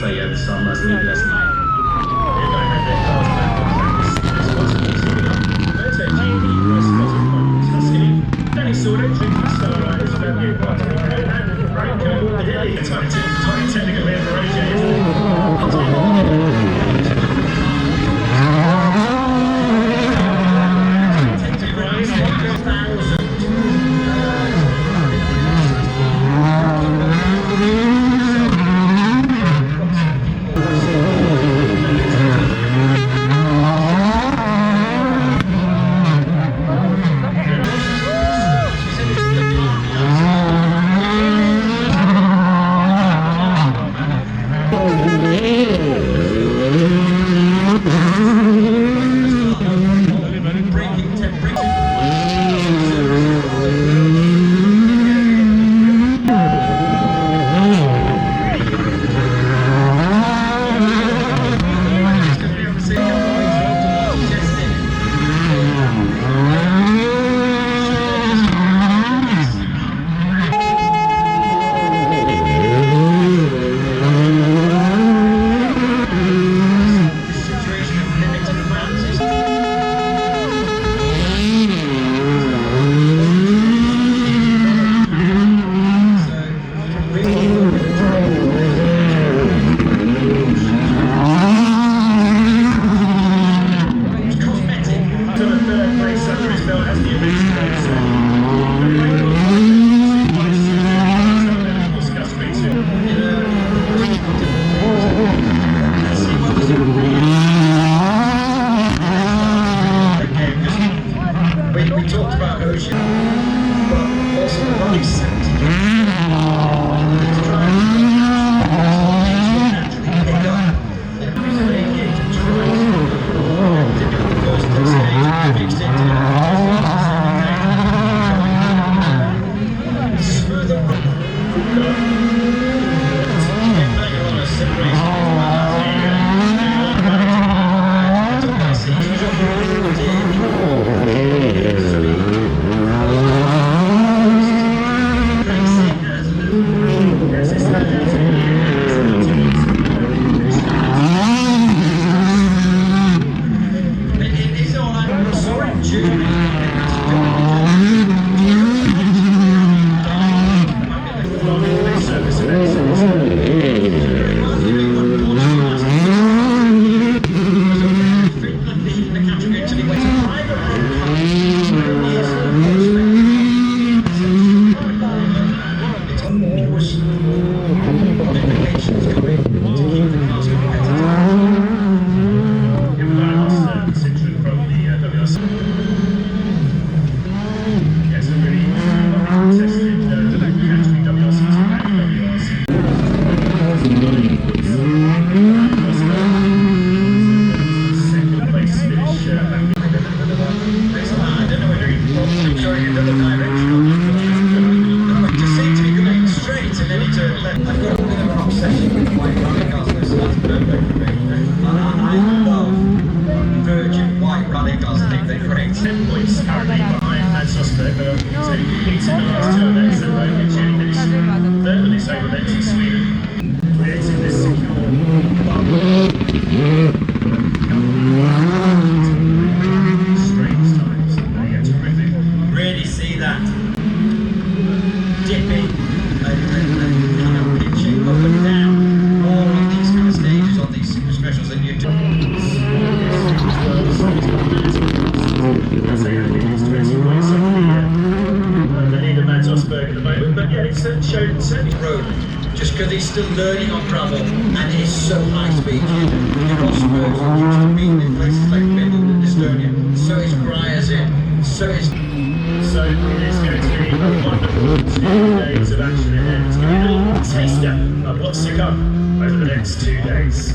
say yeah, the sun must be blessed. Danny Sordo, drinking Starlight, is very good. Right, cool. Tiny technical here for AJ. We talked about Ocean, but also the running Virgin white radicals, I think they create 10 points currently behind that suspect. So he competes in the last 2 events at Roman June. He's third in his own events in Sweden, creating this secure strange times. Yeah, terrific. Really see that dipping and kind of pitching up and down more on these kind of stages, on these super specials that you do. At the moment, but yeah, it's certainly road, just because he's still learning on gravel and it is so high speed. Rosberg used to be in places like Finland and Estonia, so is Gryazin, so is. So it is going to be a wonderful 2 days of action ahead. It's going to be a little taster of what's to come over the next 2 days.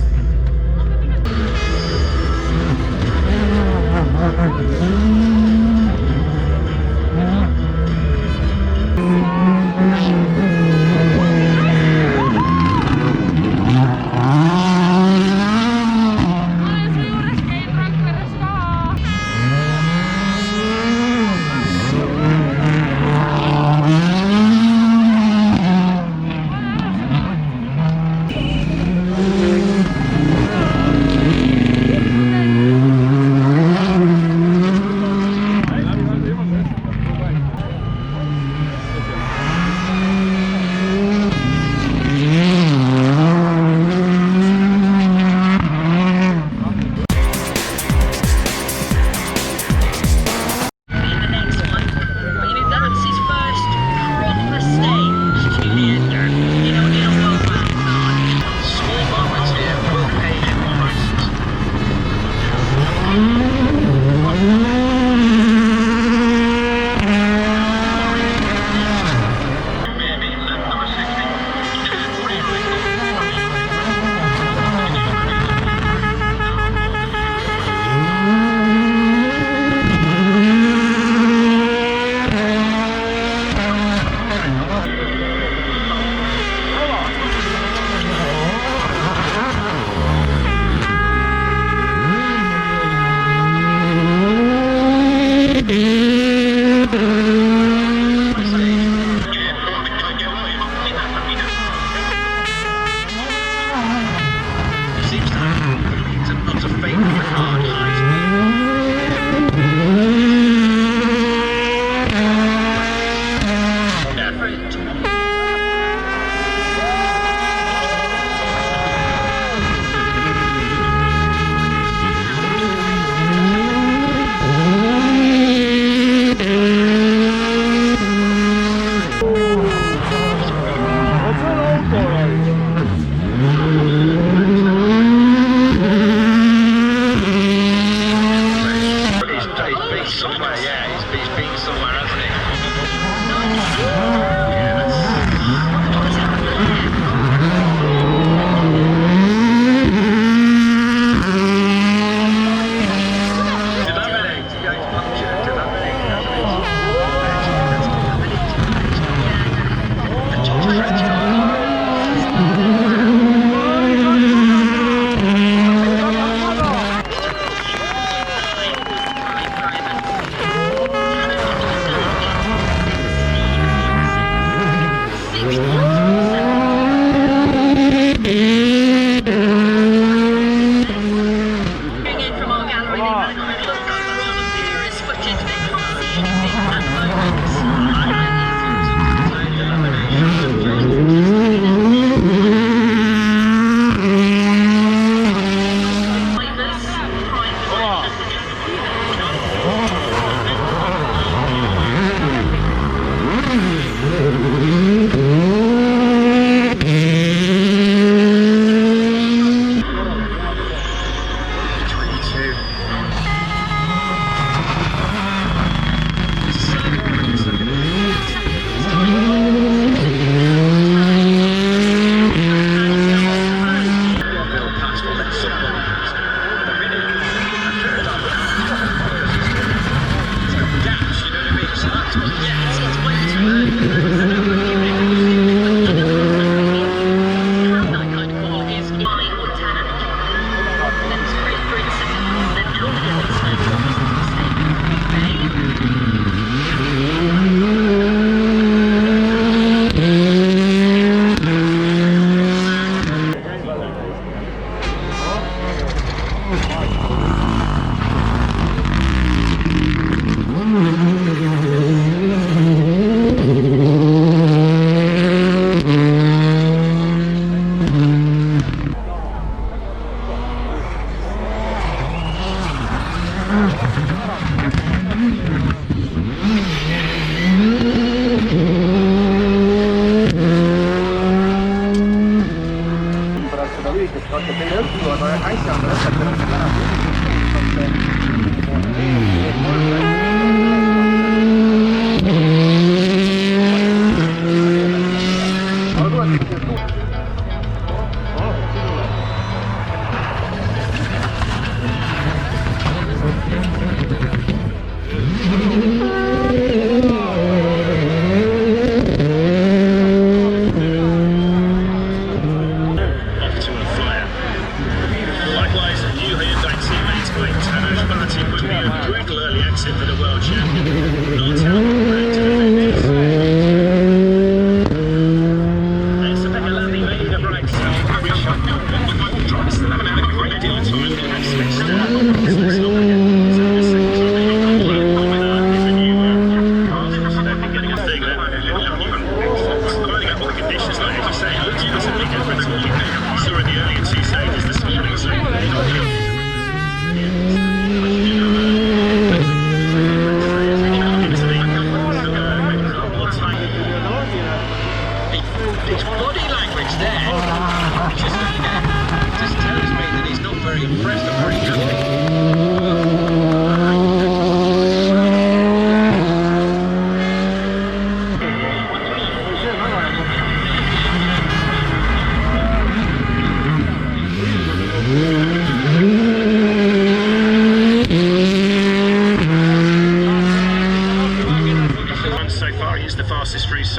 to fatally hard high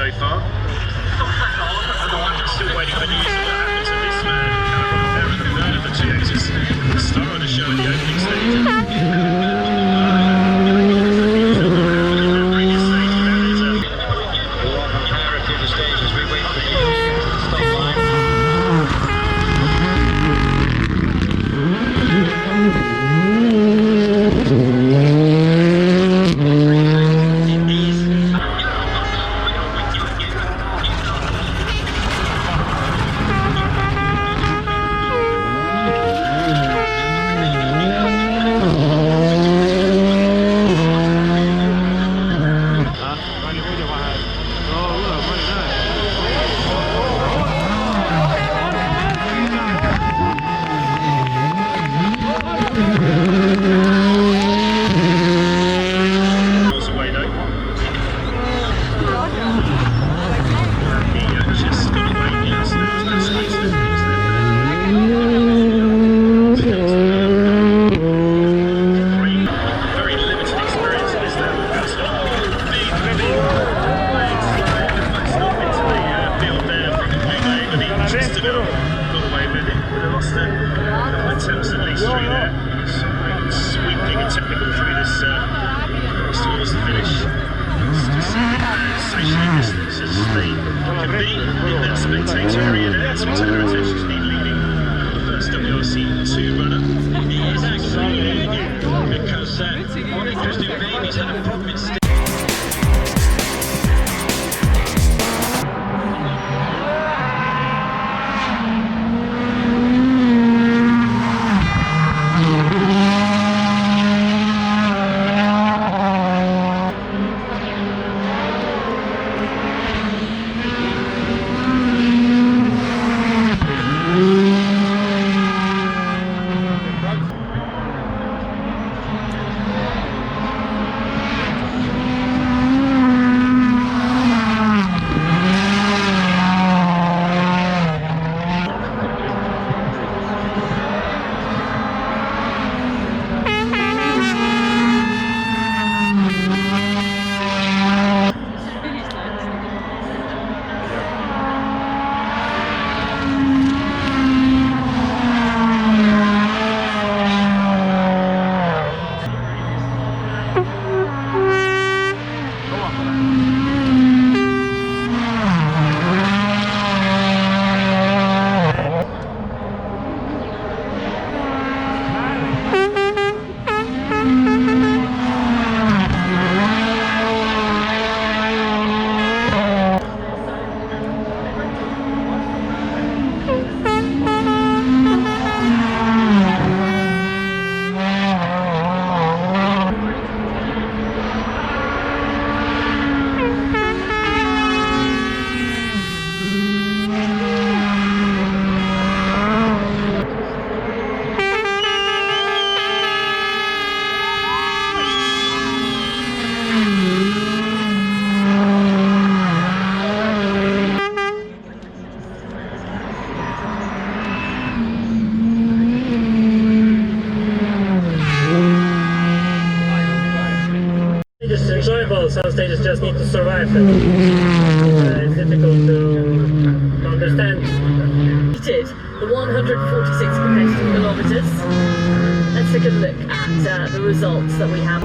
so far. Still waiting for news of what happened to this man, Callum Rivera, the third of the two. The star of the show. the attempts at least through there. So sweeping and technical through this race towards the finish. It's just socially distanced as they can be in that spectator area there. So Taylor Attention's been leading the first WRC2 runner. He is actually because one interesting thing, he's had a problem in It's enjoyable, some stages just need to survive. It's difficult to understand. Completed the 146 competitive kilometres. Let's take a look at the results that we have.